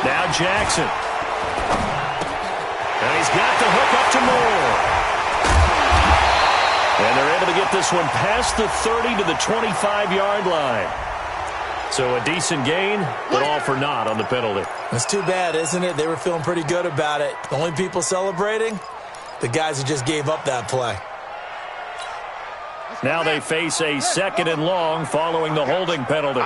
Now Jackson. And he's got the hook up to Moore. And they're able to get this one past the 30 to the 25-yard line. So a decent gain, but all for naught on the penalty. That's too bad, isn't it? They were feeling pretty good about it. The only people celebrating, the guys who just gave up that play. Now they face a 2nd and long following the holding penalty.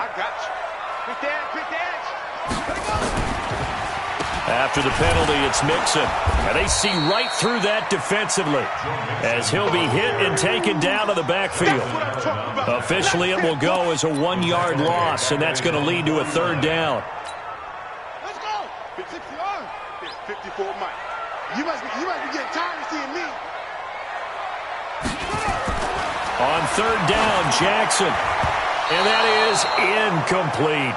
After the penalty, it's Mixon. And they see right through that defensively as he'll be hit and taken down to the backfield. Officially, it will go as a 1-yard loss, and that's going to lead to a 3rd down. Let's go. 54 Mike. You must be getting tired of seeing me. On 3rd down, Jackson. And that is incomplete.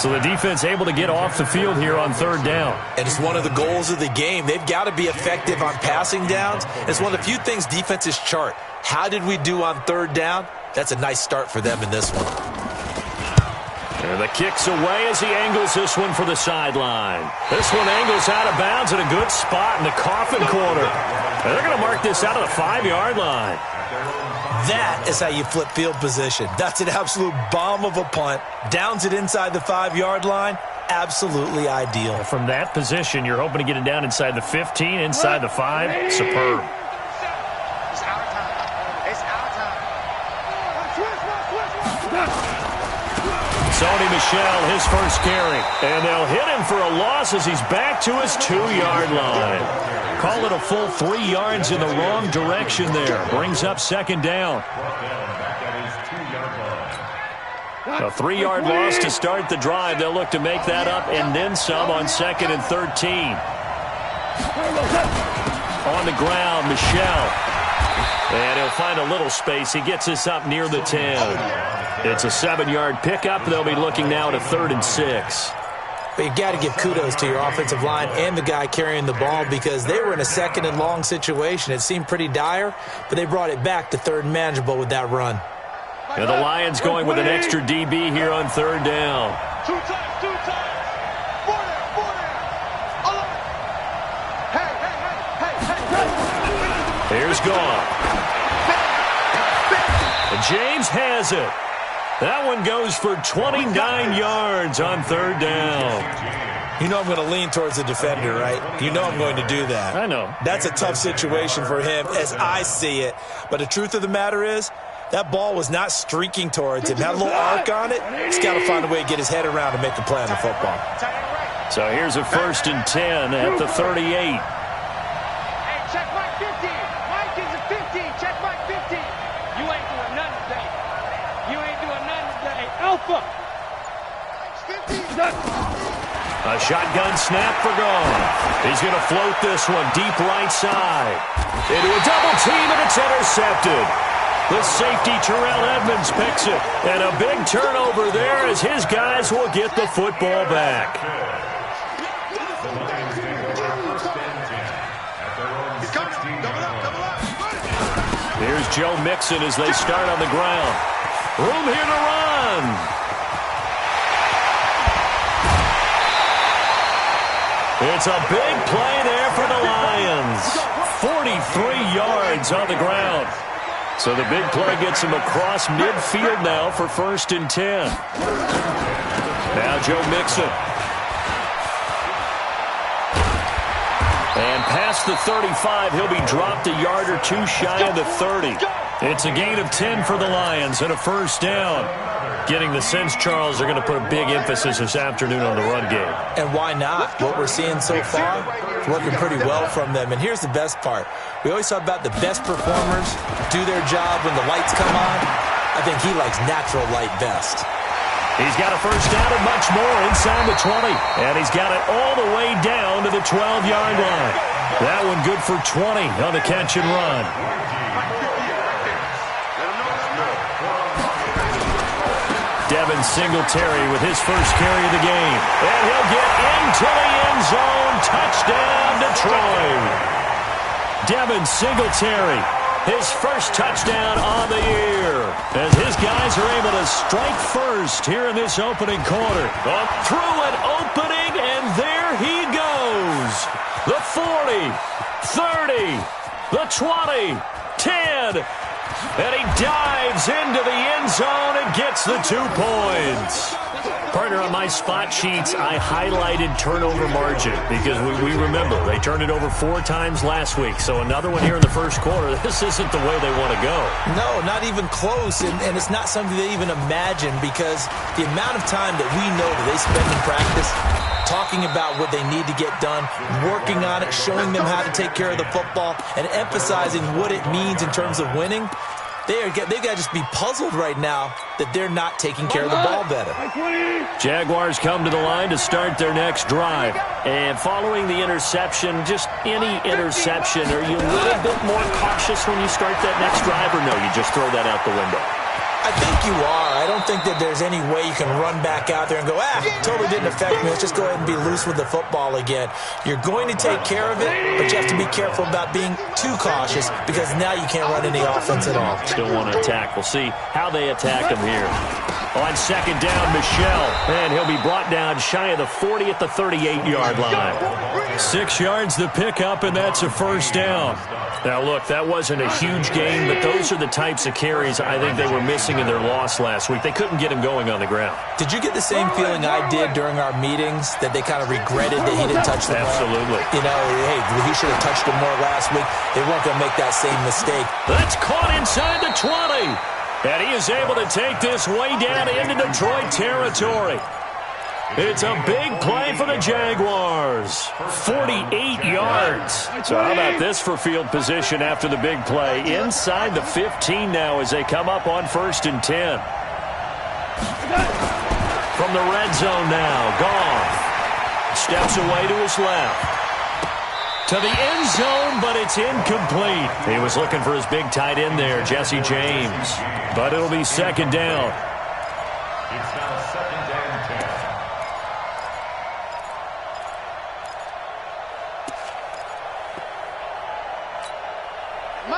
So the defense able to get off the field here on 3rd down. And it's one of the goals of the game. They've got to be effective on passing downs. It's one of the few things defenses chart. How did we do on 3rd down? That's a nice start for them in this one. And the kick's away as he angles this one for the sideline. This one angles out of bounds at a good spot in the coffin corner. And they're going to mark this out of the 5-yard line. That is how you flip field position. That's an absolute bomb of a punt. Downs it inside the 5-yard line. Absolutely ideal. From that position, you're hoping to get it down inside the 15, inside the 5. Superb. It's our time. It's our time. Sony Michel, his first carry. And they'll hit him for a loss as he's back to his 2-yard line. Call it a full 3 yards in the wrong direction there. Brings up 2nd down. A 3-yard loss to start the drive. They'll look to make that up and then some on 2nd and 13. On the ground, Michel. And he'll find a little space. He gets this up near the 10. It's a 7-yard pickup. They'll be looking now to 3rd and 6. But you got to give kudos to your offensive line and the guy carrying the ball because they were in a 2nd and long situation. It seemed pretty dire, but they brought it back to 3rd and manageable with that run. And the Lions going with an extra DB here on 3rd down. 2 times. 4 down. Hey. Here's Goff. And James has it. That one goes for 29 yards on 3rd down. You know I'm going to lean towards the defender, right? You know I'm going to do that. I know. That's a tough situation for him as I see it. But the truth of the matter is, that ball was not streaking towards him. That little arc on it, he's got to find a way to get his head around and make a play on the football. So here's a 1st and 10 at the 38. Hey, check Mike 50. Mike is a 50. Check Mike 50. You ain't doing nothing today. Alpha. A shotgun snap for Goff. He's going to float this one deep right side. Into a double team, and it's intercepted. The safety, Terrell Edmonds, picks it. And a big turnover there as his guys will get the football back. Here's Joe Mixon as they start on the ground. Room here to run. It's a big play there for the Lions. 43 yards on the ground. So the big play gets him across midfield now for 1st and 10. Now Joe Mixon. And past the 35, he'll be dropped a yard or 2 shy of the 30. It's a gain of 10 for the Lions and a 1st down. Getting the sense, Charles, they're going to put a big emphasis this afternoon on the run game. And why not? What we're seeing so far, it's working pretty well from them. And here's the best part. We always talk about the best performers do their job when the lights come on. I think he likes natural light best. He's got a 1st down and much more inside the 20. And he's got it all the way down to the 12-yard line. That one good for 20 on the catch and run. Devin Singletary with his first carry of the game. And he'll get into the end zone. Touchdown, Detroit. Devin Singletary, his first touchdown on the year. As his guys are able to strike first here in this opening quarter. Through an opening, and 20, 10, and he dives into the end zone and gets the 2 points. Partner, on my spot sheets, I highlighted turnover margin because we remember they turned it over 4 times last week. So another one here in the first quarter. This isn't the way they want to go. No, not even close, and it's not something they even imagine because the amount of time that we know that they spend in practice talking about what they need to get done, working on it, showing them how to take care of the football, and emphasizing what it means in terms of winning. They've got to just be puzzled right now that they're not taking care of the ball better. Jaguars come to the line to start their next drive. And following the interception, just any interception, are you a little bit more cautious when you start that next drive, or no, you just throw that out the window? I think you are. I don't think that there's any way you can run back out there and go, totally didn't affect me. Let's just go ahead and be loose with the football again. You're going to take care of it, but you have to be careful about being too cautious because now you can't run any offense at all. Still want to attack. We'll see how they attack him here. On second down, Michelle. And he'll be brought down shy of the 40 at the 38-yard line. 6 yards the pickup, and that's a first down. Now, look, that wasn't a huge game, but those are the types of carries I think they were missing in their loss last week. They couldn't get him going on the ground. Did you get the same feeling I did during our meetings, that they kind of regretted that he didn't touch the ball? Absolutely. You know, hey, he should have touched him more last week. They weren't going to make that same mistake. That's caught inside the 20. And he is able to take this way down into Detroit territory. It's a big play for the Jaguars. 48 yards. So how about this for field position after the big play? Inside the 15 now as they come up on 1st and 10. From the red zone now, Goff steps away to his left. To the end zone, but it's incomplete. He was looking for his big tight end there, Jesse James. But it'll be second down. It's now second down 10.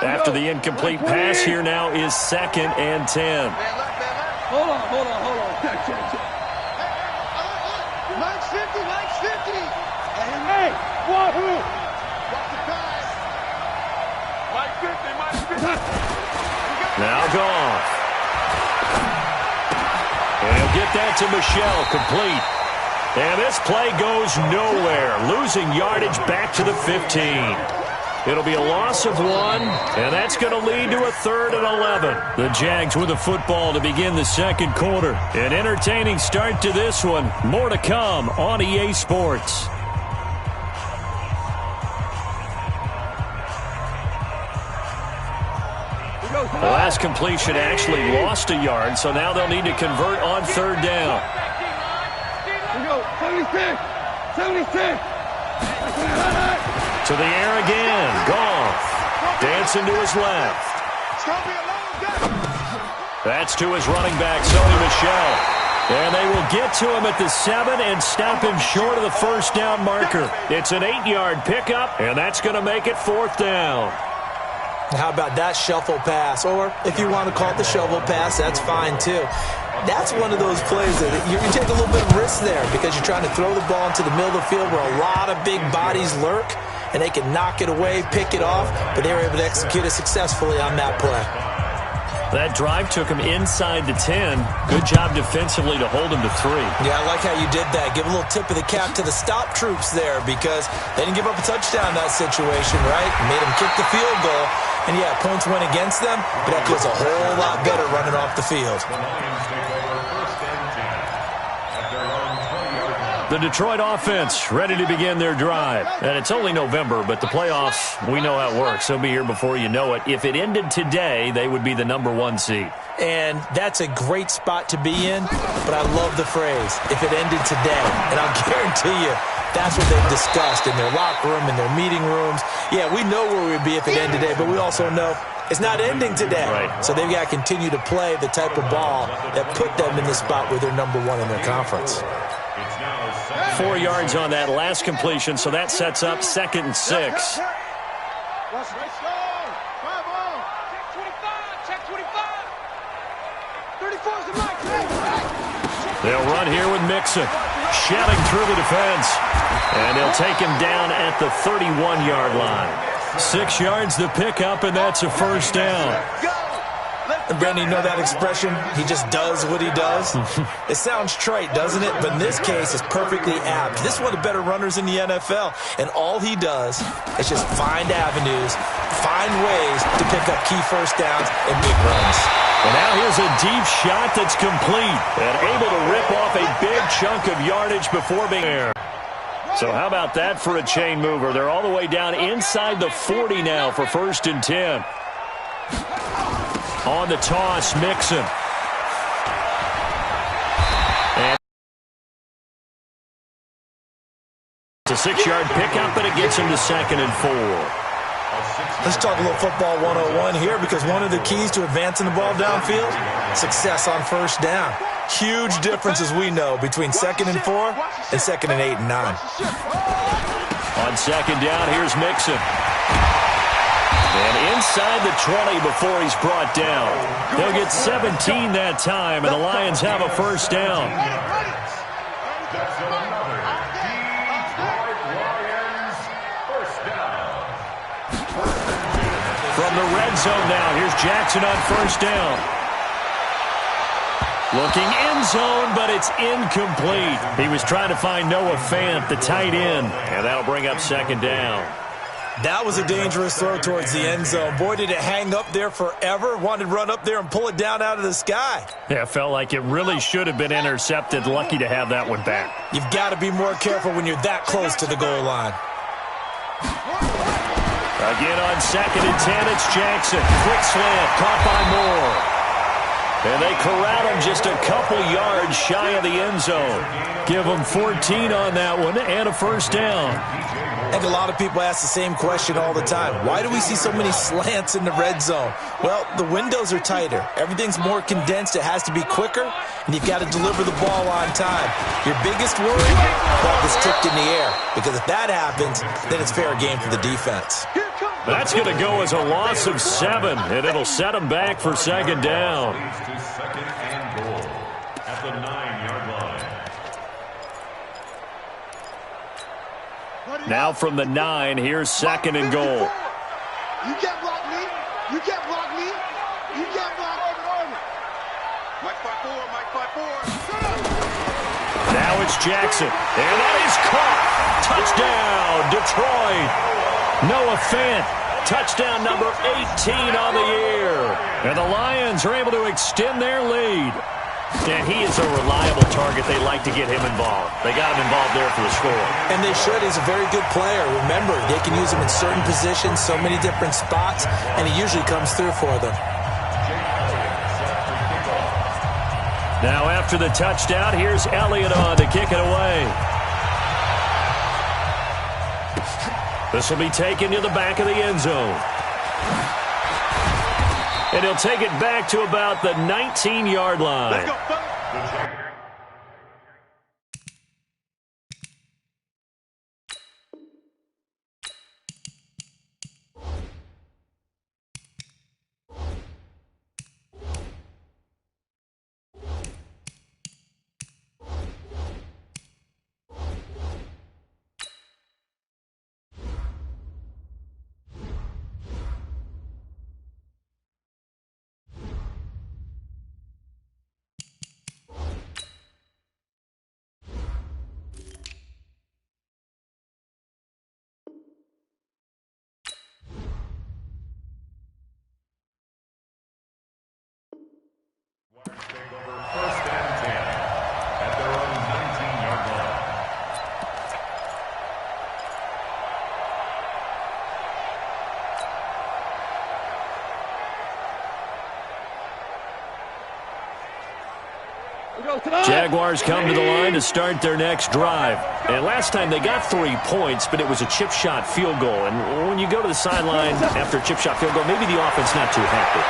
After the incomplete pass, here now is 2nd and 10. Hold on. Mike's 50. Hey, Wahoo! Mike 50. Now Goff. And he'll get that to Michelle, complete. And this play goes nowhere, losing yardage back to the 15. It'll be a loss of 1, and that's going to lead to a 3rd and 11. The Jags with the football to begin the second quarter. An entertaining start to this one. More to come on EA Sports. The last completion actually lost a yard, so now they'll need to convert on 3rd down. We go, 76. To the air again. Goff dancing to his left. That's to his running back, Sony Michel. And they will get to him at the 7 and stop him short of the first down marker. It's an 8-yard pickup, and that's going to make it 4th down. How about that shuffle pass? Or if you want to call it the shovel pass, that's fine too. That's one of those plays that you take a little bit of risk there because you're trying to throw the ball into the middle of the field where a lot of big bodies lurk, and they can knock it away, pick it off, but they were able to execute it successfully on that play. That drive took him inside the 10. Good job defensively to hold him to 3. Yeah, I like how you did that. Give a little tip of the cap to the stop troops there because they didn't give up a touchdown in that situation, right? Made them kick the field goal. And, yeah, points went against them, but that feels a whole lot better running off the field. The Detroit offense ready to begin their drive. And it's only November, but the playoffs, we know how it works. They'll be here before you know it. If it ended today, they would be the number 1 seed. And that's a great spot to be in, but I love the phrase, if it ended today. And I'll guarantee you, that's what they've discussed in their locker room, in their meeting rooms. Yeah, we know where we'd be if it ended today, but we also know it's not ending today. Right. So they've got to continue to play the type of ball that put them in the spot where they're number 1 in their conference. 4 yards on that last completion, so that sets up 2nd and 6. They'll run here with Mixon, shouting through the defense. And they'll take him down at the 31-yard line. 6 yards to pick up, and that's a first down. And Brandon, you know that expression? He just does what he does. It sounds trite, doesn't it? But in this case, it's perfectly apt. This is one of the better runners in the NFL, and all he does is just find avenues, find ways to pick up key first downs and big runs. And now here's a deep shot that's complete and able to rip off a big chunk of yardage before being there. So how about that for a chain mover? They're all the way down inside the 40 now for 1st and 10. On the toss, Mixon. And it's a 6-yard pickup, but it gets him to 2nd and 4. Let's talk a little football 101 here, because one of the keys to advancing the ball downfield, success on first down. Huge difference, as we know, between 2nd and 4 and 2nd and 8 and 9. On 2nd down, here's Mixon. And inside the 20 before he's brought down. They'll get 17 that time, and the Lions have a first down. That's another Detroit Lions first down. From the red zone now, here's Jackson on first down. Looking end zone, but it's incomplete. He was trying to find Noah Fant, the tight end, and that'll bring up 2nd down. That was a dangerous throw towards the end zone. Boy, did it hang up there forever. Wanted to run up there and pull it down out of the sky. Yeah, felt like it really should have been intercepted. Lucky to have that one back. You've got to be more careful when you're that close to the goal line. Again on 2nd and 10, it's Jackson. Quick slant, caught by Moore. And they corral him just a couple yards shy of the end zone. Give him 14 on that one and a first down. I think a lot of people ask the same question all the time. Why do we see so many slants in the red zone? Well, the windows are tighter. Everything's more condensed. It has to be quicker, and you've got to deliver the ball on time. Your biggest worry? Ball gets tipped in the air, because if that happens, then it's fair game for the defense. That's going to go as a loss of 7, and it'll set them back for 2nd down. To 2nd and goal at the 9-yard line. Now from the 9, here's 2nd and goal. You can't block me. You can't block me. You can't block me. Mike 5-4, Mike 5-4. Now it's Jackson, and that is caught. Touchdown, Detroit. Noah Fant, touchdown number 18 on the year. And the Lions are able to extend their lead. And he is a reliable target. They like to get him involved. They got him involved there for the score. And they should. He's a very good player. Remember, they can use him in certain positions, so many different spots, and he usually comes through for them. Now after the touchdown, here's Elliott on to kick it away. This will be taken to the back of the end zone. And he'll take it back to about the 19-yard line. Let's go, folks. Take over 1st and 10 at their own 19-yard line. Jaguars come to the line to start their next drive. And last time they got 3 points, but it was a chip shot field goal. And when you go to the sideline after a chip shot field goal, maybe the offense not too happy.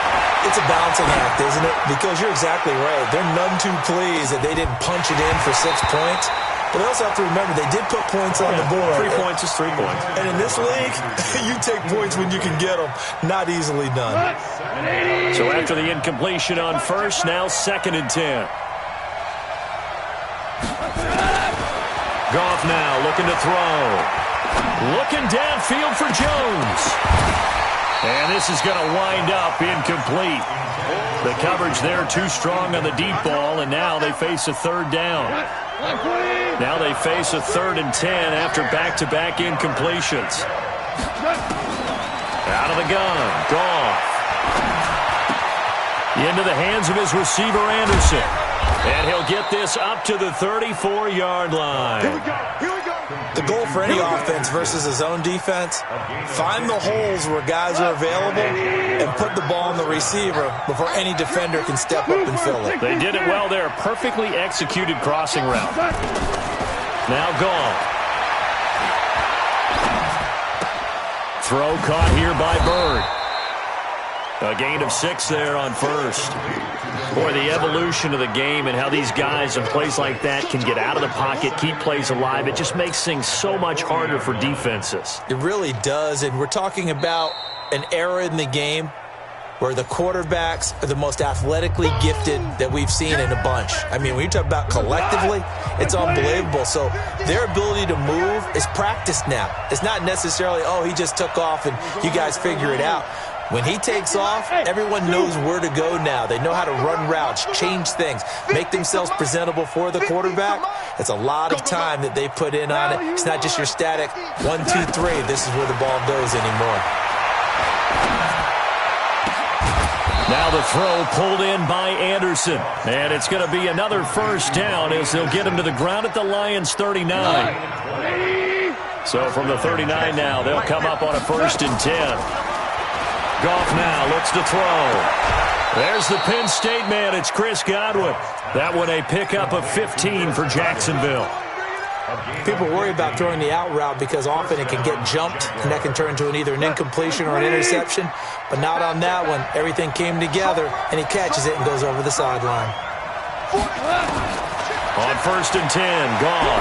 It's a balancing act, isn't it? Because you're exactly right. They're none too pleased that they didn't punch it in for 6 points. But they also have to remember they did put points on the board. 3 points is 3 points. And in this league, you take points when you can get them. Not easily done. So after the incompletion on first, now 2nd and 10. Goff now looking to throw. Looking downfield for Jones. And this is going to wind up incomplete. The coverage there too strong on the deep ball, and now they face a third down. Now they face a 3rd and 10 after back-to-back incompletions. Out of the gun, Goff. Into the hands of his receiver, Anderson. And he'll get this up to the 34-yard line. Here we go. Here we go. The goal for any offense versus his own defense, find the holes where guys are available and put the ball on the receiver before any defender can step up and fill it. They did it well there. Perfectly executed crossing route. Now Goff. Throw caught here by Bird. A gain of 6 there on first. Boy, the evolution of the game and how these guys in plays like that can get out of the pocket, keep plays alive, it just makes things so much harder for defenses. It really does, and we're talking about an era in the game where the quarterbacks are the most athletically gifted that we've seen in a bunch. I mean, when you talk about collectively, it's unbelievable. So their ability to move is practiced now. It's not necessarily, oh, he just took off and you guys figure it out. When he takes off, everyone knows where to go now. They know how to run routes, change things, make themselves presentable for the quarterback. It's a lot of time that they put in on it. It's not just your static 1, 2, 3. This is where the ball goes anymore. Now the throw pulled in by Anderson. And it's going to be another first down as they'll get him to the ground at the Lions' 39. So from the 39 now, they'll come up on a 1st and 10. Goff now looks to throw. There's the Penn State man. It's Chris Godwin. That one a pickup of 15 for Jacksonville. People worry about throwing the out route because often it can get jumped, and that can turn into either an incompletion or an interception. But not on that one. Everything came together, and he catches it and goes over the sideline. On 1st and 10, Goff.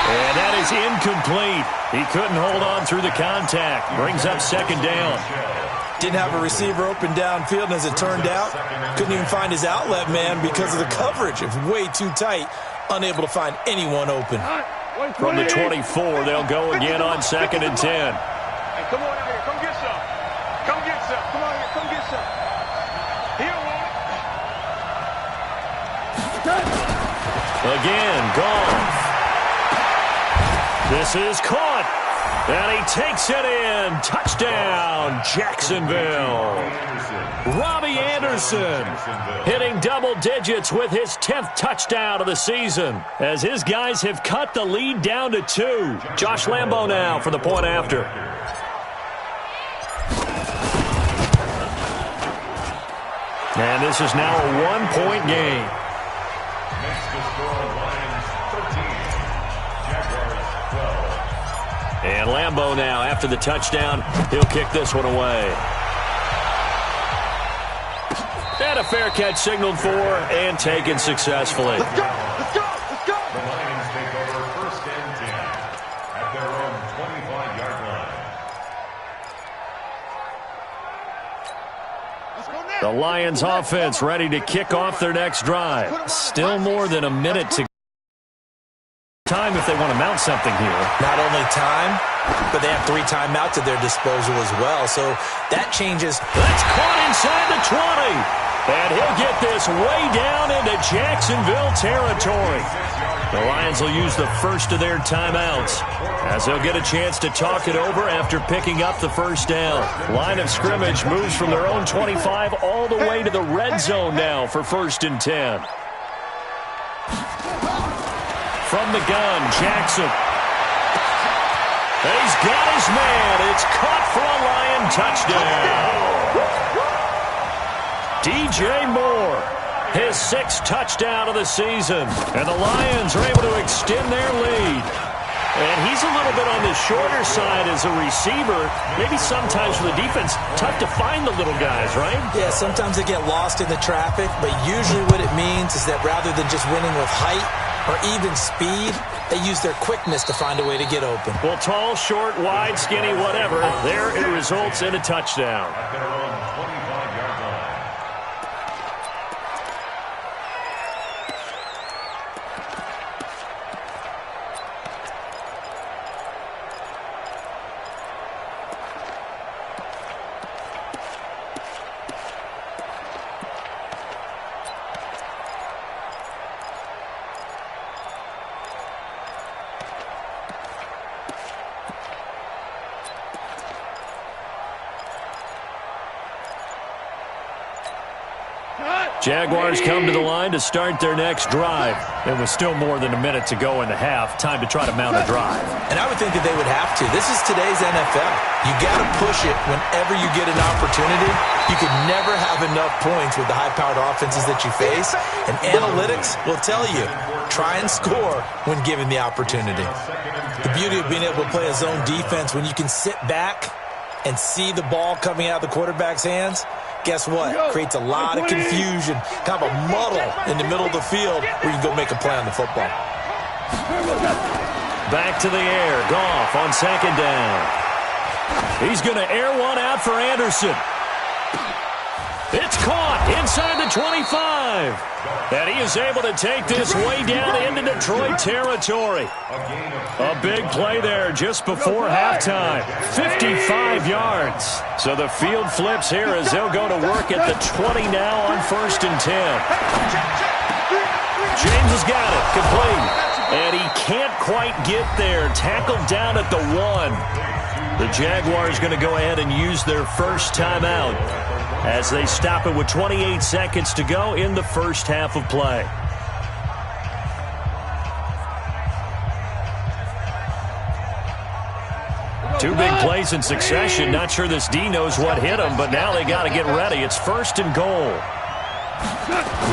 And that is incomplete. He couldn't hold on through the contact. Brings up 2nd down. Didn't have a receiver open downfield, and as it turned out, couldn't even find his outlet man because of the coverage. It was way too tight, unable to find anyone open. From the 24, they'll go again on 2nd and 10. Hey, come on out here. Come get some. Come get some. Come on here. Come get some. Here, woman. Again, Goff. This is caught, and he takes it in. Touchdown, Jacksonville. Robbie Anderson hitting double digits with his 10th touchdown of the season as his guys have cut the lead down to 2. Josh Lambo now for the point after. And this is now a 1-point game. Next to score, Lions 13. Jaguars 12. And Lambo now, after the touchdown, he'll kick this one away. And a fair catch signaled for and taken successfully. Let's go. Let's go. Let's go. The Lions take over 1st and 10 at their own 25-yard line. The Lions offense ready to kick off their next drive. Still more than a minute to time if they want to mount something here. Not only time, but they have 3 timeouts at their disposal as well. So that changes. That's caught inside the 20. And he'll get this way down into Jacksonville territory. The Lions will use the first of their timeouts as they'll get a chance to talk it over after picking up the first down. Line of scrimmage moves from their own 25 all the way to the red zone now for 1st and 10. From the gun, Jackson. And he's got his man. It's caught for a Lion touchdown. DJ Moore, his 6th touchdown of the season. And the Lions are able to extend their lead. And he's a little bit on the shorter side as a receiver. Maybe sometimes for the defense, tough to find the little guys, right? Yeah, sometimes they get lost in the traffic, but usually what it means is that rather than just winning with height or even speed, they use their quickness to find a way to get open. Well, tall, short, wide, skinny, whatever, there it results in a touchdown. At their own 25-yard line. Jaguars come to the line to start their next drive. And with still more than a minute to go in the half, time to try to mount a drive. And I would think that they would have to. This is today's NFL. You got to push it whenever you get an opportunity. You can never have enough points with the high-powered offenses that you face. And analytics will tell you, try and score when given the opportunity. The beauty of being able to play a zone defense when you can sit back and see the ball coming out of the quarterback's hands, guess what? Creates a lot of confusion, kind of a muddle in the middle of the field where you can go make a play on the football. Back to the air. Goff on second down. He's going to air one out for Anderson. It's caught inside the 25. And he is able to take this way down into Detroit territory. A big play there just before halftime. 55 yards. So the field flips here as they'll go to work at the 20 now on 1st and 10. James has got it. Complete. And he can't quite get there. Tackled down at the 1. The Jaguars going to go ahead and use their first timeout as they stop it with 28 seconds to go in the first half of play. Two big plays in succession. Not sure this D knows what hit him, but now they got to get ready. It's 1st and goal.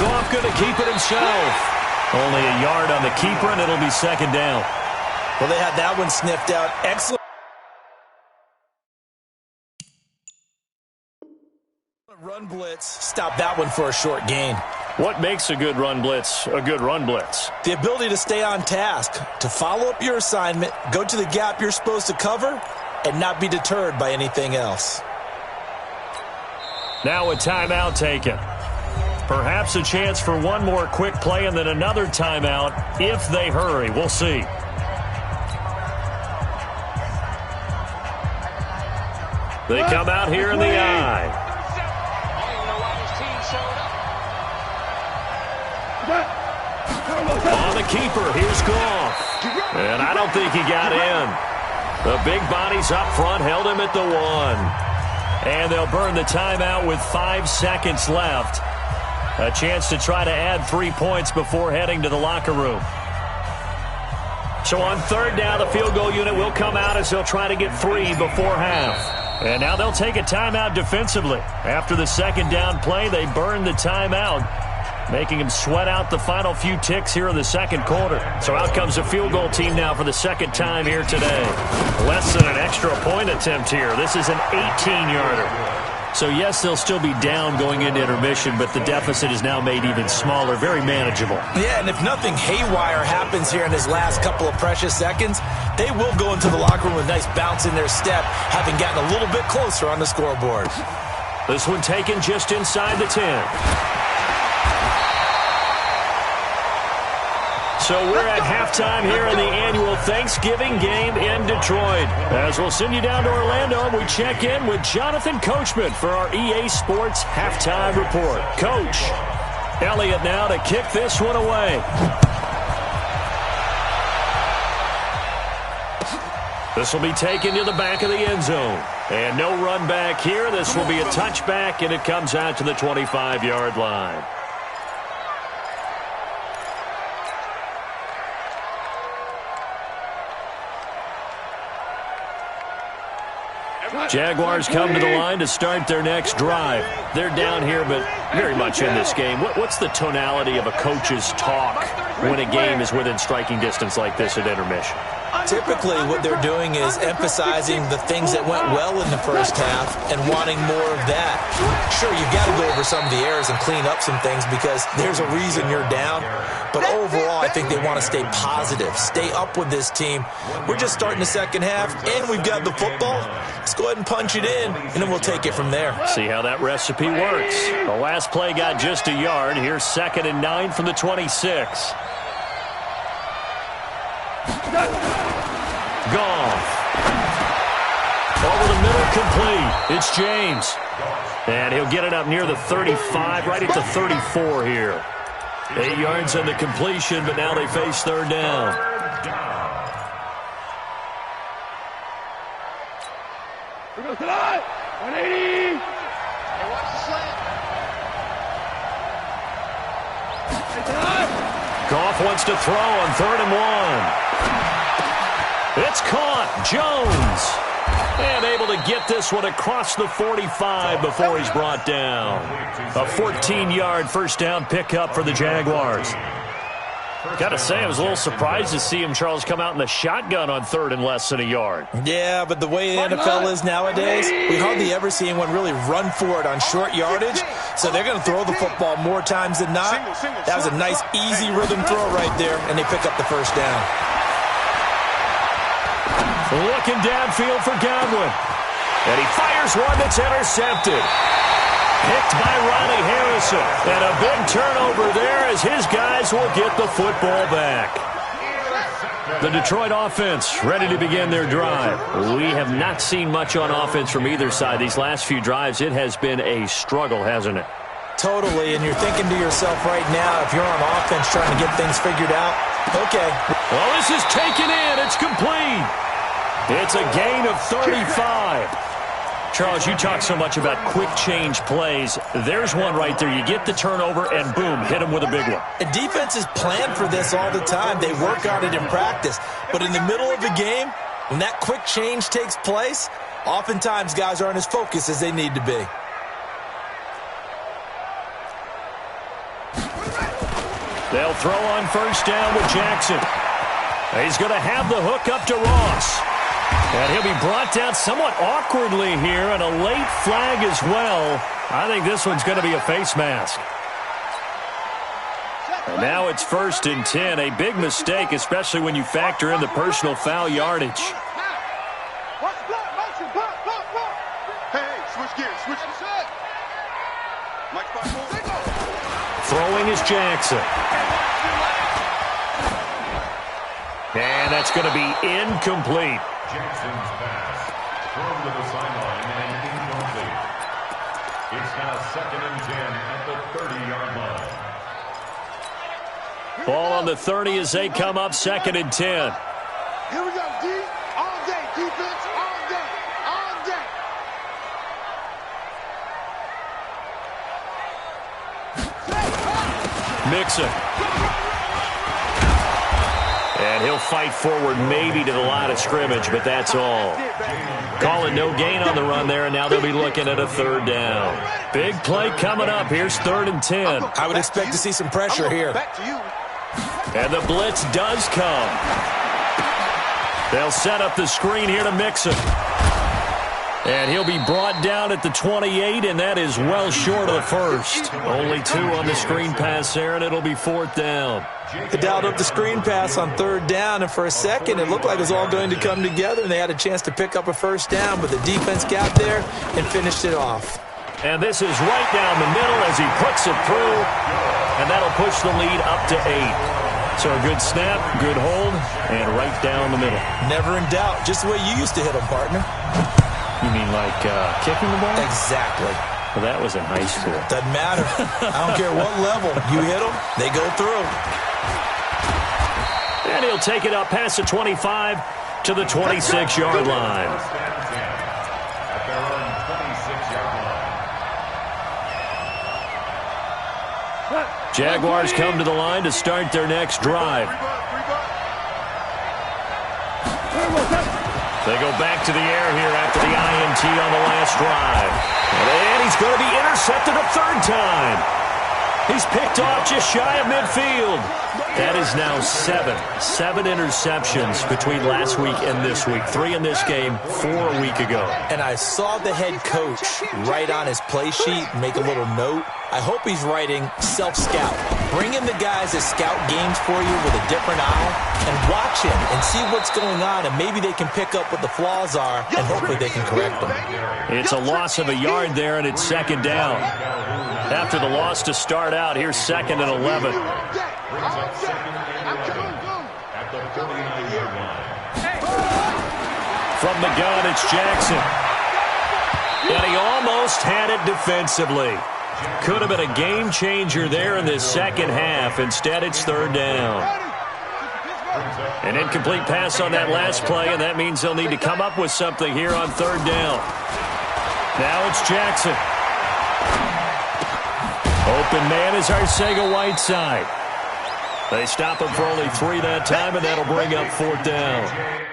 Goff going to keep it himself. Only a yard on the keeper, and it'll be 2nd down. Well, they had that one sniffed out. Excellent. Run blitz. Stop that one for a short gain. What makes a good run blitz a good run blitz? The ability to stay on task, to follow up your assignment, go to the gap you're supposed to cover, and not be deterred by anything else. Now a timeout taken. Perhaps a chance for one more quick play and then another timeout if they hurry. We'll see. They come out here in the eye. On the keeper, here's Goff. And I don't think he got in. The big bodies up front held him at the 1. And they'll burn the timeout with 5 seconds left. A chance to try to add 3 points before heading to the locker room. So on 3rd down, the field goal unit will come out as they'll try to get 3 before half. And now they'll take a timeout defensively. After the 2nd down play, they burn the timeout, making him sweat out the final few ticks here in the 2nd quarter. So out comes the field goal team now for the 2nd time here today. Less than an extra point attempt here. This is an 18-yarder. So, yes, they'll still be down going into intermission, but the deficit is now made even smaller, very manageable. Yeah, and if nothing haywire happens here in his last couple of precious seconds, they will go into the locker room with a nice bounce in their step, having gotten a little bit closer on the scoreboard. This one taken just inside the 10. So we're at halftime here in the annual Thanksgiving game in Detroit. As we'll send you down to Orlando, we check in with Jonathan Coachman for our EA Sports Halftime Report. Coach, Elliott now to kick this one away. This will be taken to the back of the end zone. And no run back here. This will be a touchback, and it comes out to the 25-yard line. Jaguars come to the line to start their next drive. They're down here, but very much in this game. What's the tonality of a coach's talk when a game is within striking distance like this at intermission? Typically, what they're doing is emphasizing the things that went well in the first half and wanting more of that. Sure, you've got to go over some of the errors and clean up some things because there's a reason you're down. But overall, I think they want to stay positive, stay up with this team. We're just starting the second half, and we've got the football. Let's go ahead and punch it in, and then we'll take it from there. See how that recipe works. The last play got just a yard. Here's 2nd and 9 from the 26. Goff. Over the middle, complete. It's James. And he'll get it up near the 35, right at the 34 here. 8 yards on the completion, but now they face 3rd down. Here goes the line. 180. Hey, watch the slant. wants to throw on 3rd and 1. It's caught. Jones. And able to get this one across the 45 before he's brought down. A 14-yard first down pickup for the Jaguars. Got to say, I was a little surprised to see him, Charles, come out in the shotgun on 3rd and less than a yard. Yeah, but the way the NFL is nowadays, we hardly ever see anyone really run for it on short yardage. So they're going to throw the football more times than not. That was a nice, easy rhythm throw right there, and they pick up the first down. Looking downfield for Godwin. And he fires one that's intercepted. Picked by Ronnie Harrison. And a big turnover there as his guys will get the football back. The Detroit offense ready to begin their drive. We have not seen much on offense from either side. These last few drives, it has been a struggle, hasn't it? Totally, and you're thinking to yourself right now, if you're on offense trying to get things figured out, okay. Well, this is taken in. It's complete. It's a gain of 35. Charles, you talk so much about quick change plays. There's one right there. You get the turnover, and boom, hit them with a big one. And defenses plan for this all the time. They work on it in practice. But in the middle of the game, when that quick change takes place, oftentimes guys aren't as focused as they need to be. They'll throw on first down with Jackson. He's going to have the hook up to Ross. And he'll be brought down somewhat awkwardly here, and a late flag as well. I think this one's going to be a face mask. And now it's 1st and 10. A big mistake, especially when you factor in the personal foul yardage. Throwing is Jackson. And that's going to be incomplete. Jackson's pass thrown to the sideline and incomplete. It's now 2nd and 10 at the 30-yard line. Ball on the 30 as they come up 2nd and 10. Here we go, D. All day, defense, all day, all day. Mixon. And he'll fight forward maybe to the line of scrimmage, but that's all. Calling no gain on the run there, and now they'll be looking at a 3rd down. Big play coming up. Here's 3rd and 10. I would expect to see some pressure here. And the blitz does come. They'll set up the screen here to Mixon. And he'll be brought down at the 28, and that is well short of the first. Only 2 on the screen pass there, and it'll be 4th down. They dialed up the screen pass on 3rd down, and for a second it looked like it was all going to come together, and they had a chance to pick up a first down, but the defense got there and finished it off. And this is right down the middle as he puts it through, and that'll push the lead up to 8. So a good snap, good hold, and right down the middle. Never in doubt, just the way you used to hit them, partner. You mean like kicking the ball? Exactly. Well, that was in high school. Doesn't matter. I don't care what level. You hit them, they go through. And he'll take it up past the 25 to the 26-yard line. At their own 26-yard line. Jaguars come to the line to start their next drive. They go back to the air here after the INT on the last drive. And he's going to be intercepted a 3rd time. He's picked off just shy of midfield. That is now 7 interceptions between last week and this week. 3 in this game, 4 a week ago. And I saw the head coach write on his play sheet, make a little note. I hope he's writing self-scout. Bring in the guys that scout games for you with a different eye and watch him and see what's going on, and maybe they can pick up what the flaws are, and hopefully they can correct them. It's a loss of a yard there, and it's 2nd down. After the loss to start out, here's 2nd and 11. Brings up 2nd and 11 at the 49-yard line. From the gun, it's Jackson. And he almost had it defensively. Could have been a game changer there in this second half. Instead, it's 3rd down. An incomplete pass on that last play, and that means they'll need to come up with something here on 3rd down. Now it's Jackson. Open man is Arcega-Whiteside. They stop him for only 3 that time, and that'll bring up 4th down.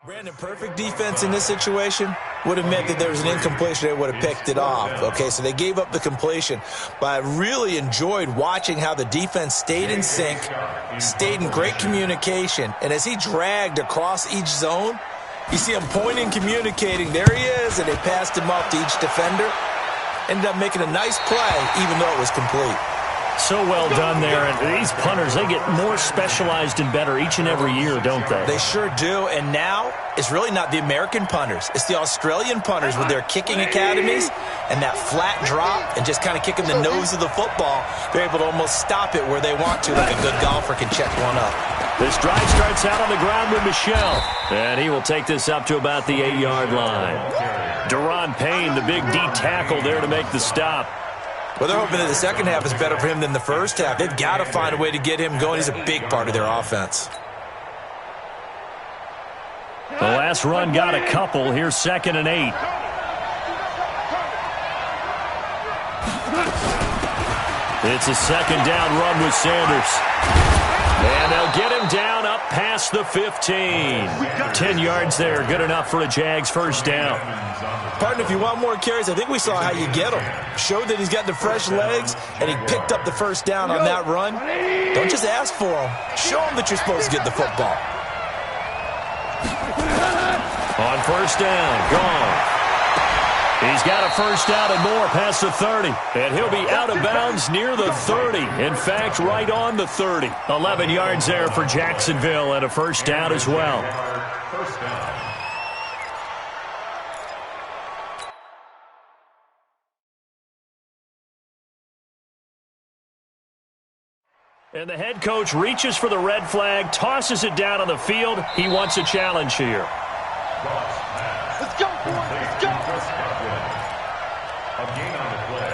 Brandon, perfect defense in this situation would have meant that there was an incompletion. They would have picked it off. Okay, so they gave up the completion. But I really enjoyed watching how the defense stayed in sync, stayed in great communication. And as he dragged across each zone, you see him pointing, communicating. There he is, and they passed him off to each defender. Ended up making a nice play, even though it was complete. So well done there. And these punters, they get more specialized and better each and every year, don't they? They sure do. And now it's really not the American punters. It's the Australian punters with their kicking academies and that flat drop and just kind of kicking the nose of the football. They're able to almost stop it where they want to, like a good golfer can check one up. This drive starts out on the ground with Michel. And he will take this up to about the 8-yard line. Deron Payne, the big D tackle there to make the stop. Well, they're hoping that the second half is better for him than the first half. They've got to find a way to get him going. He's a big part of their offense. The last run got a couple. Here's 2nd and 8. It's a 2nd down run with Sanders. And they'll get him down up past the 15. 10 yards there. Good enough for a Jags first down. Partner, if you want more carries, I think we saw how you get him. Showed that he's got the fresh legs, and he picked up the first down on that run. Don't just ask for him. Show him that you're supposed to get the football. On first down, gone. He's got a first down and more past the 30. And he'll be out of bounds near the 30. In fact, right on the 30. 11 yards there for Jacksonville and a first down as well. First down. And the head coach reaches for the red flag, tosses it down on the field. He wants a challenge here. Let's go, boys. Let's go. A gain on the play.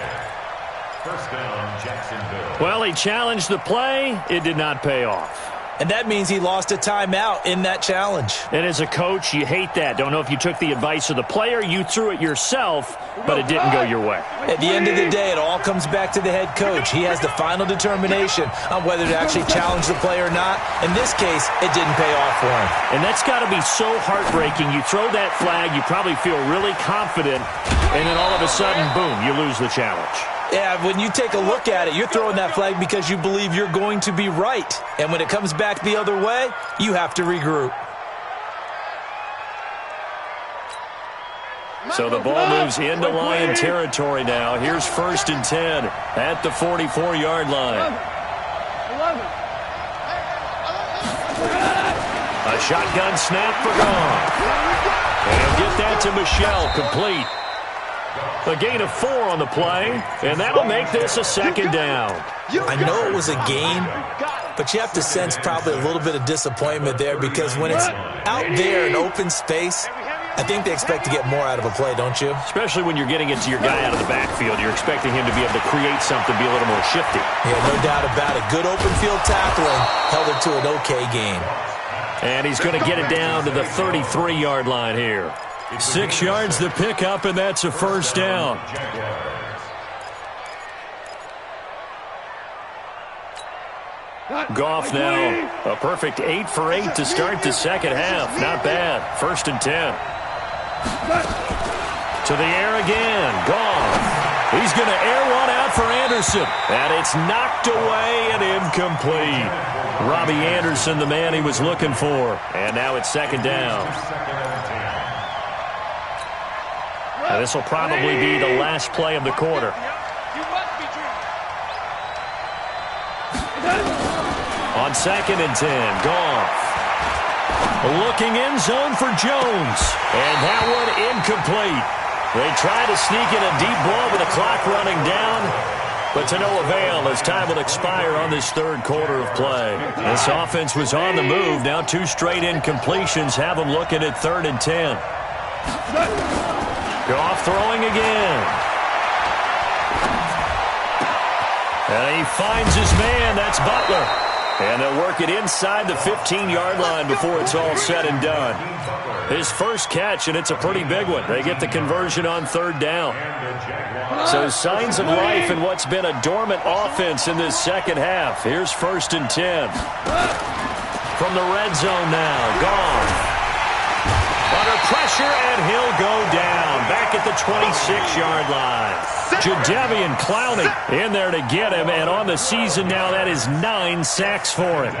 First down, Jacksonville. Well, he challenged the play. It did not pay off. And that means he lost a timeout in that challenge. And as a coach, you hate that. Don't know if you took the advice of the player. You threw it yourself, but it didn't go your way. At the end of the day, it all comes back to the head coach. He has the final determination on whether to actually challenge the play or not. In this case, it didn't pay off for him. And that's got to be so heartbreaking. You throw that flag, you probably feel really confident, and then all of a sudden, boom, you lose the challenge. Yeah, when you take a look at it, you're throwing that flag because you believe you're going to be right. And when it comes back the other way, you have to regroup. So the ball moves into Lion territory now. Here's 1st and 10 at the 44-yard line. 11. A shotgun snap for gone. And get that to Michel, complete. A gain of 4 on the play, and that'll make this a 2nd down. I know it was a gain, but you have to sense probably a little bit of disappointment there because when it's out there in open space, I think they expect to get more out of a play, don't you? Especially when you're getting it to your guy out of the backfield. You're expecting him to be able to create something, be a little more shifty. Yeah, no doubt about it. Good open field tackling held it to an okay gain. And he's going to get it down to the 33-yard line here. 6 yards to pick up, and that's a first down. Goff now, a perfect 8 for 8 to start the second half. Not bad. 1st and 10. To the air again. Goff. He's going to air one out for Anderson. And it's knocked away and incomplete. Robbie Anderson, the man he was looking for. And now it's 2nd down. And this will probably be the last play of the quarter. On 2nd and 10, Goff. Looking in zone for Jones. And that one incomplete. They try to sneak in a deep ball with the clock running down, but to no avail as time will expire on this 3rd quarter of play. This offense was on the move. Now 2 straight incompletions have them looking at 3rd and 10. Goff throwing again. And he finds his man. That's Butler. And they'll work it inside the 15-yard line before it's all said and done. His first catch, and it's a pretty big one. They get the conversion on 3rd down. So signs of life in what's been a dormant offense in this second half. Here's 1st and 10. From the red zone now, Goff. Under pressure, and he'll go down. Back at the 26-yard line. Jadeveon Clowney in there to get him, and on the season now, that is 9 sacks for him.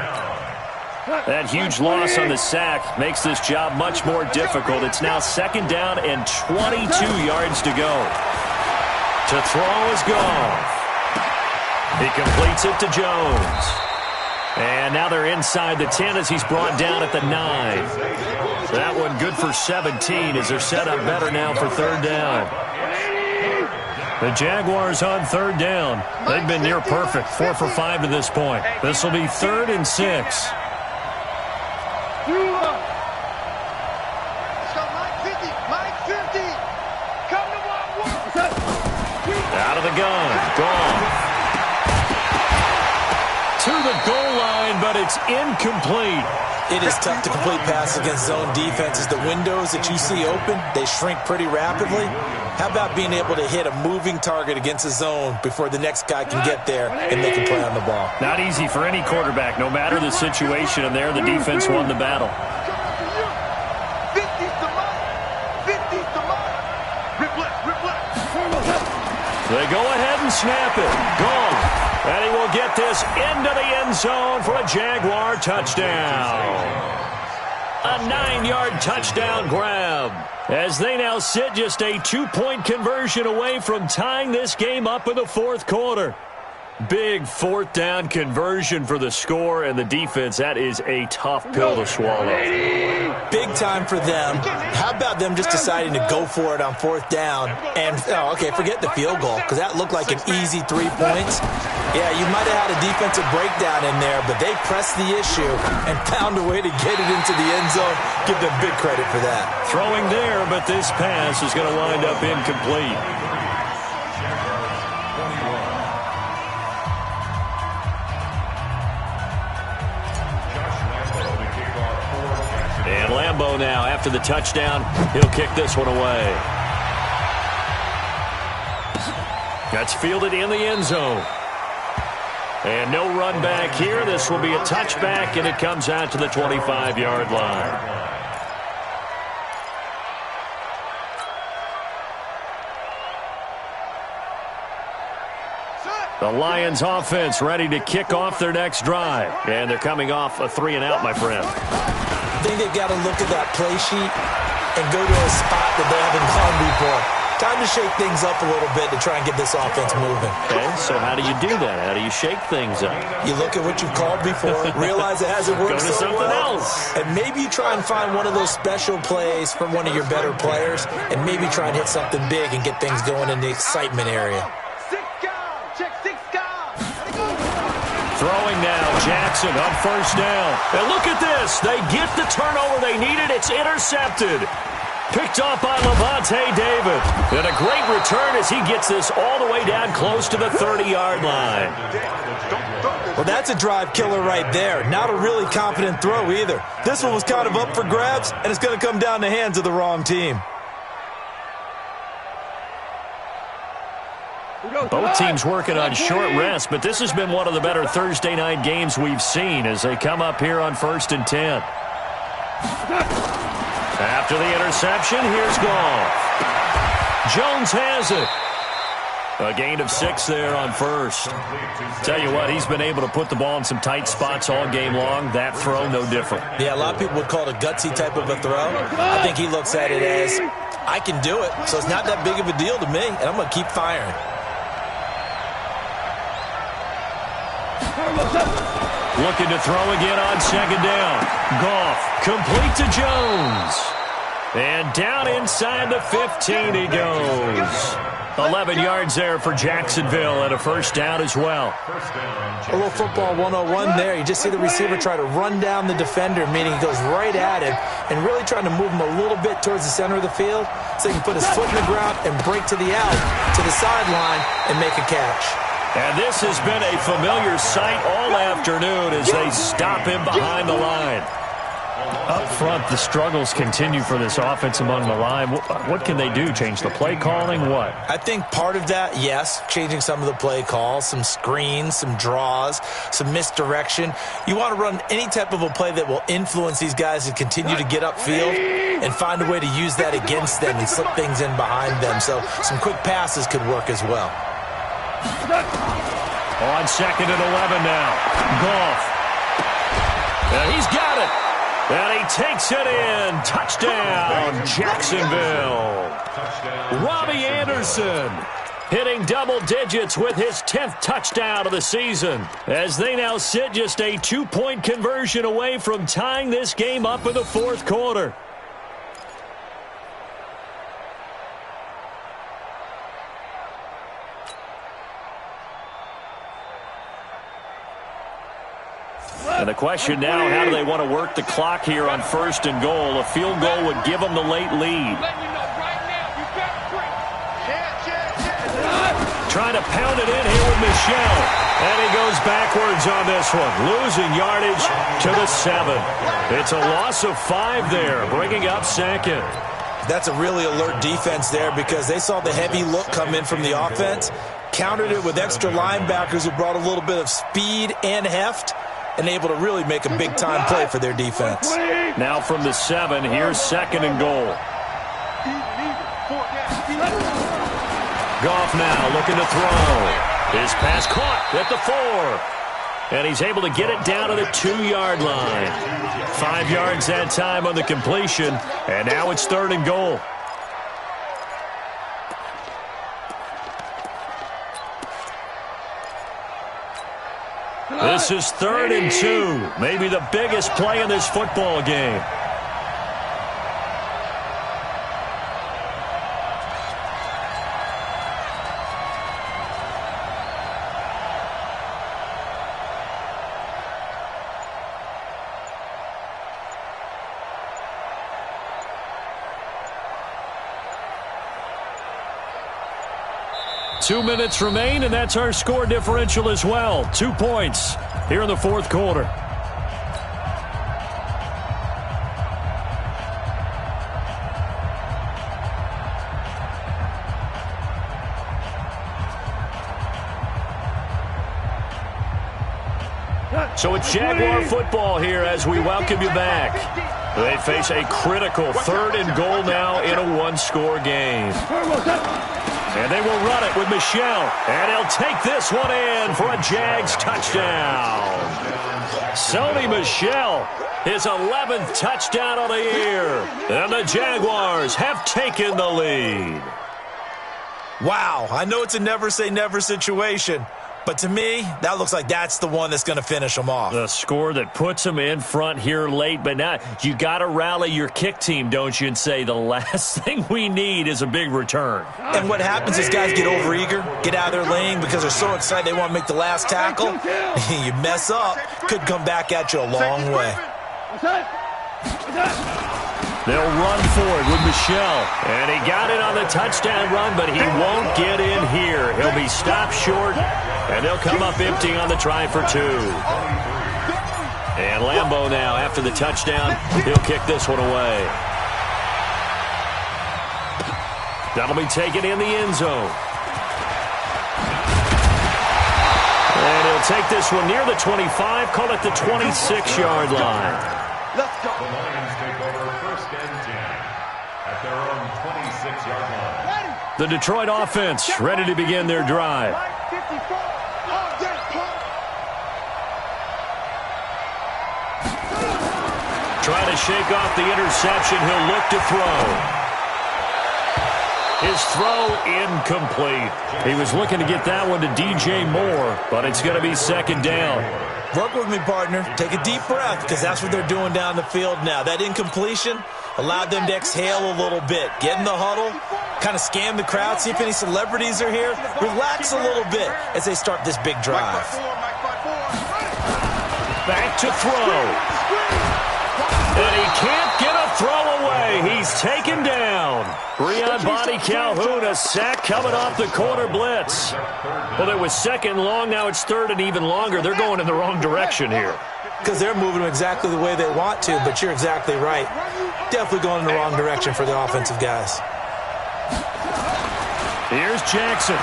That huge loss on the sack makes this job much more difficult. It's now 2nd down and 22 yards to go. To throw is Goff. He completes it to Jones. And now they're inside the 10 as he's brought down at the 9. That one good for 17 as they're set up better now for 3rd down. The Jaguars on 3rd down. They've been near perfect, 4 for 5 to this point. This will be 3rd and 6. Out of the gun. Goff. To the goal line, but it's incomplete. It is tough to complete passes against zone defenses. The windows that you see open, they shrink pretty rapidly. How about being able to hit a moving target against a zone before the next guy can get there and make a play on the ball? Not easy for any quarterback, no matter the situation, and there the defense won the battle. They go ahead and snap it. Goff. And he will get this into the end zone for a Jaguar touchdown. A 9-yard touchdown grab. As they now sit just a 2-point conversion away from tying this game up in the 4th quarter. Big 4th down conversion for the score, and the defense, that is a tough pill to swallow. Big time for them. How about them just deciding to go for it on 4th down? And, forget the field goal, because that looked like an easy 3 points. Yeah, you might have had a defensive breakdown in there, but they pressed the issue and found a way to get it into the end zone. Give them big credit for that. Throwing there, but this pass is going to wind up incomplete. And Lambeau now, after the touchdown, he'll kick this one away. That's fielded in the end zone. And no run back here. This will be a touchback, and it comes out to the 25-yard line. The Lions offense ready to kick off their next drive. And they're coming off a 3-and-out, my friend. I think they've got to look at that play sheet and go to a spot that they haven't gone before. Time to shake things up a little bit to try and get this offense moving. Okay, so how do you do that? How do you shake things up? You look at what you've called before, realize it hasn't worked so so something well, else. and maybe you try and find one of those special plays from one of your better players, and maybe try and hit something big and get things going in the excitement area. Throwing now, Jackson on 1st down. And look at this. They get the turnover they needed. It's intercepted. Picked off by Levante David. And a great return as he gets this all the way down close to the 30-yard line. Well, that's a drive killer right there. Not a really confident throw either. This one was kind of up for grabs, and it's going to come down the hands of the wrong team. Both teams working on short rest, but this has been one of the better Thursday night games we've seen as they come up here on 1st and 10. After the interception, here's Goff. Jones has it. A gain of 6 there on first. Tell you what, he's been able to put the ball in some tight spots all game long. That throw, no different. Yeah, a lot of people would call it a gutsy type of a throw. I think he looks at it as, I can do it, so it's not that big of a deal to me, and I'm going to keep firing. Looking to throw again on 2nd down. Goff, complete to Jones. And down inside the 15 he goes. 11 yards there for Jacksonville and a 1st down as well. A little football 101 there. You just see the receiver try to run down the defender, meaning he goes right at him and really trying to move him a little bit towards the center of the field so he can put his foot in the ground and break to the out, to the sideline, and make a catch. And this has been a familiar sight all afternoon as they stop him behind the line. Up front, the struggles continue for this offense among the line. What can they do? Change the play calling? What? I think part of that, yes, changing some of the play calls, some screens, some draws, some misdirection. You want to run any type of a play that will influence these guys to continue to get upfield and find a way to use that against them and slip things in behind them. So some quick passes could work as well. On 2nd and 11 now. Goff. And he's got it. And he takes it in. Touchdown, Jacksonville. Robbie Anderson hitting double digits with his 10th touchdown of the season as they now sit just a 2-point conversion away from tying this game up in the 4th quarter. And the question now, how do they want to work the clock here on 1st and goal? A field goal would give them the late lead. Trying to pound it in here with Michel. And he goes backwards on this one, losing yardage to the 7. It's a loss of 5 there, bringing up 2nd. That's a really alert defense there because they saw the heavy look come in from the offense, countered it with extra linebackers who brought a little bit of speed and heft, and able to really make a big-time play for their defense. Now from the 7, here's 2nd and goal. Goff now looking to throw. His pass caught at the 4. And he's able to get it down to the 2-yard line. 5 yards that time on the completion. And now it's 3rd and goal. This is 3rd and 2. Maybe the biggest play in this football game. Two minutes remain, and that's our score differential as well. 2 points here in the 4th quarter. So it's Jaguar football here as we welcome you back. They face a critical 3rd and goal now in a 1-score game. And they will run it with Michel. And he'll take this one in for a Jags touchdown. Sony Michel, his 11th touchdown of the year. And the Jaguars have taken the lead. Wow, I know it's a never-say-never situation, but to me, that looks like that's the one that's going to finish them off. The score that puts them in front here late, but now you got to rally your kick team, don't you, and say the last thing we need is a big return. And what happens is guys get overeager, get out of their lane because they're so excited they want to make the last tackle. You mess up, could come back at you a long way. They'll run for it with Michel. And he got it on the touchdown run, but he won't get in here. He'll be stopped short, and they'll come up empty on the try for 2. And Lambeau now, after the touchdown, he'll kick this one away. That'll be taken in the end zone. And he'll take this one near the 25, call it the 26-yard line. Let's go. The Lions take over 1st and 10 at their own 26-yard line. The Detroit offense ready to begin their drive. Trying to shake off the interception. He'll look to throw. His throw incomplete. He was looking to get that one to DJ Moore, but it's going to be 2nd down. Work with me, partner. Take a deep breath, because that's what they're doing down the field now. That incompletion allowed them to exhale a little bit. Get in the huddle, kind of scan the crowd, see if any celebrities are here. Relax a little bit as they start this big drive. Back to throw. And he can't get a throw away. He's taken down. Breon Body Calhoun, a sack coming off the corner blitz. Well, it was 2nd and long. Now it's 3rd and even longer. They're going in the wrong direction here. Because they're moving them exactly the way they want to, but you're exactly right. Definitely going in the wrong direction for the offensive guys. Here's Jackson.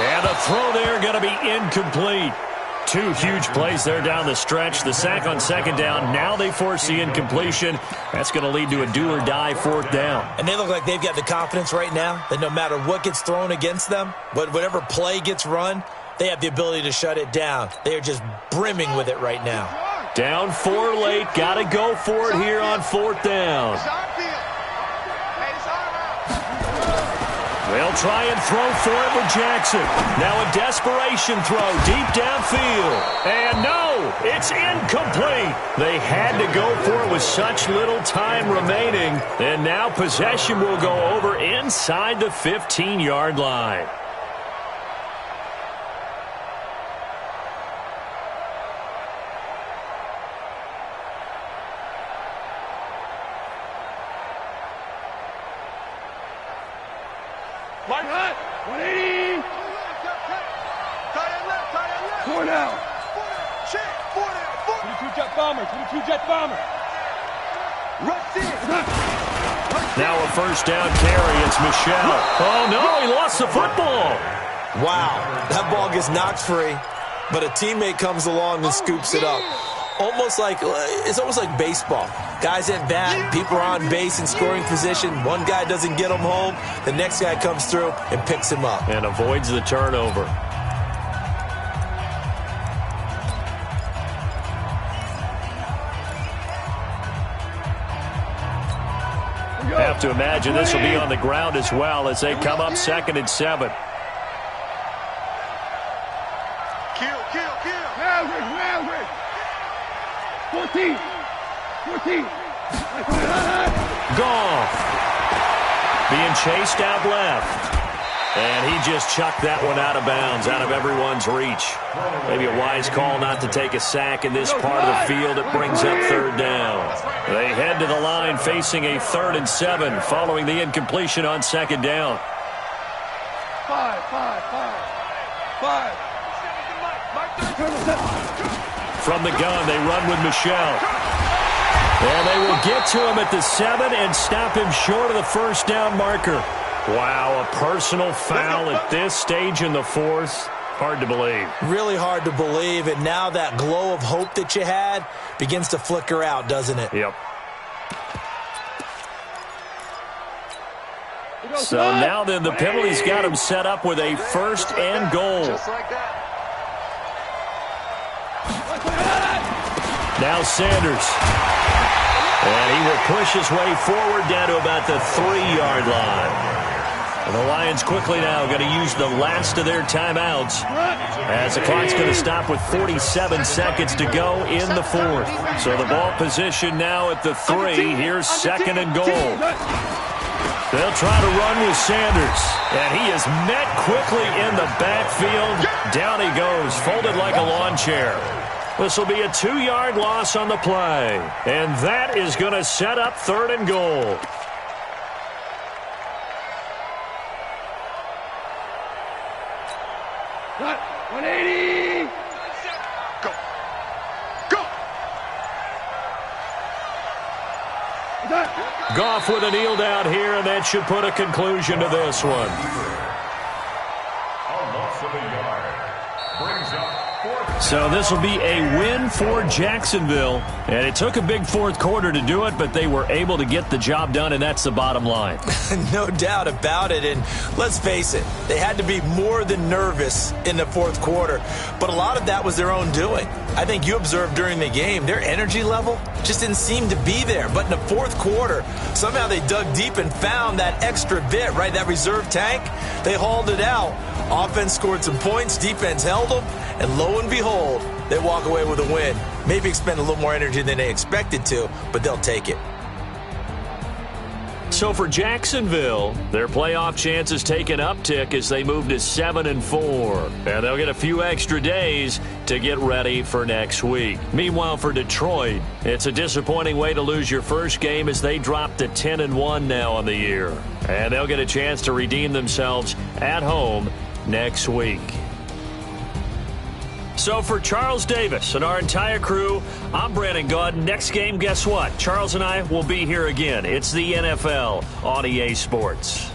And the throw there going to be incomplete. 2 huge plays there down the stretch. The sack on 2nd down. Now they force the incompletion. That's going to lead to a do-or-die 4th down. And they look like they've got the confidence right now that no matter what gets thrown against them, whatever play gets run, they have the ability to shut it down. They are just brimming with it right now. Down 4 late. Got to go for it here on 4th down. They'll try and throw for it with Jackson. Now a desperation throw deep downfield. And no, it's incomplete. They had to go for it with such little time remaining. And now possession will go over inside the 15-yard line. Line hut. 180. Tight end left. 4 down. Check. 4 down. 22 jet bomber. 22 jet bomber. Rush in. Now a 1st down carry. It's Michel. Oh, no, he lost the football. Wow, that ball gets knocked free, but a teammate comes along and scoops it up. It's almost like baseball. Guys at bat, people are on base in scoring position. One guy doesn't get him home. The next guy comes through and picks him up. And avoids the turnover. Have to imagine this will be on the ground as well as they come up 2nd and 7. Kill. 14. Goff being chased out left. And he just chucked that one out of bounds, out of everyone's reach. Maybe a wise call not to take a sack in this part of the field. It brings up 3rd down. They head to the line facing a 3rd and 7 following the incompletion on 2nd down. 5. From the gun, they run with Michel. And they will get to him at the 7 and stop him short of the 1st down marker. Wow, a personal foul at this stage in the 4th. Hard to believe. Really hard to believe, and now that glow of hope that you had begins to flicker out, doesn't it? Yep. So now then, the penalty's got him set up with a 1st and goal. Just like that. Now Sanders. And he will push his way forward down to about the 3-yard line. And the Lions quickly now going to use the last of their timeouts as the clock's going to stop with 47 seconds to go in the 4th. So the ball position now at the 3. Here's 2nd and goal. They'll try to run with Sanders. And he is met quickly in the backfield. Down he goes, folded like a lawn chair. This will be a 2-yard loss on the play. And that is going to set up 3rd and goal. Cut. 180. Go. Goff with a kneel down here, and that should put a conclusion to this one. So this will be a win for Jacksonville. And it took a big fourth quarter to do it, but they were able to get the job done, and that's the bottom line. No doubt about it. And let's face it, they had to be more than nervous in the fourth quarter. But a lot of that was their own doing. I think you observed during the game, their energy level just didn't seem to be there. But in the fourth quarter, somehow they dug deep and found that extra bit, right, that reserve tank. They hauled it out. Offense scored some points, defense held them, and lo and behold, they walk away with a win. Maybe expend a little more energy than they expected to, but they'll take it. So for Jacksonville, their playoff chances take an uptick as they move to 7-4. And they'll get a few extra days to get ready for next week. Meanwhile, for Detroit, it's a disappointing way to lose your first game as they drop to 10-1 now on the year. And they'll get a chance to redeem themselves at home next week. So for Charles Davis and our entire crew, I'm Brandon Gaud. Next game, guess what? Charles and I will be here again. It's the NFL on EA Sports.